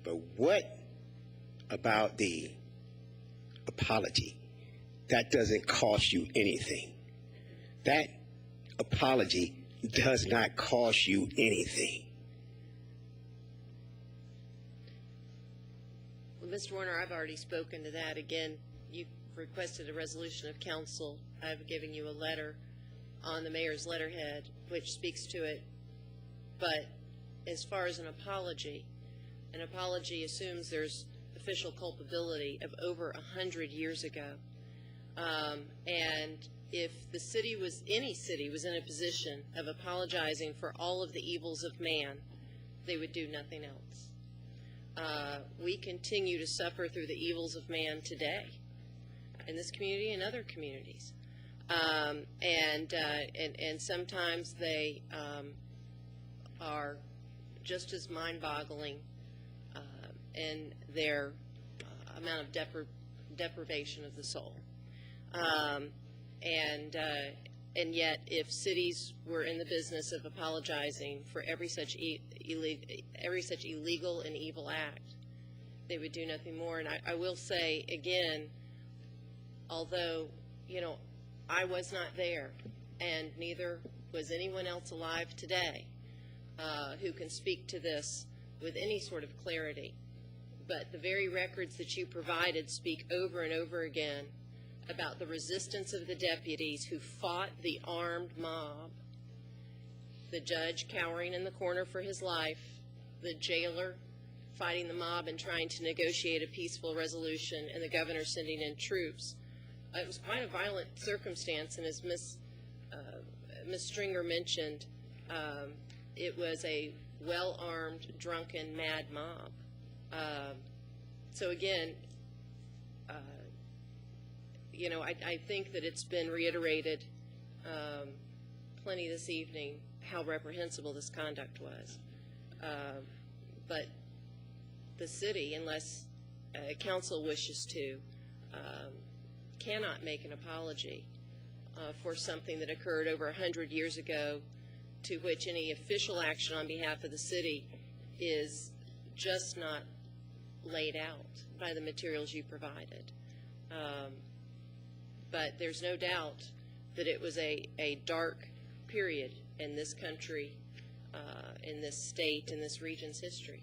But what about the apology? That doesn't cost you anything. That apology does not cost you anything. Well, Mr. Warner, I've already spoken to that. Again, you requested a resolution of council. I've given you a letter on the mayor's letterhead, which speaks to it. But as far as an apology assumes there's official culpability of over 100 years ago. And if the city was, any city was in a position of apologizing for all of the evils of man, they would do nothing else. We continue to suffer through the evils of man today in this community and other communities. And sometimes they are just as mind-boggling in their amount of deprivation of the soul. And yet, if cities were in the business of apologizing for every such illegal and evil act, they would do nothing more. And I will say again, although, you know, I was not there, and neither was anyone else alive today who can speak to this with any sort of clarity, but the very records that you provided speak over and over again about the resistance of the deputies who fought the armed mob, the judge cowering in the corner for his life, the jailer fighting the mob and trying to negotiate a peaceful resolution, and the governor sending in troops. It was quite a violent circumstance, and as Ms. Stringer mentioned, it was a well-armed, drunken, mad mob. So again, you know, I think that it's been reiterated plenty this evening how reprehensible this conduct was. But the city, unless council wishes to, cannot make an apology for something that occurred over 100 years ago, to which any official action on behalf of the city is just not laid out by the materials you provided. But there's no doubt that it was a dark period in this country, in this state, in this region's history.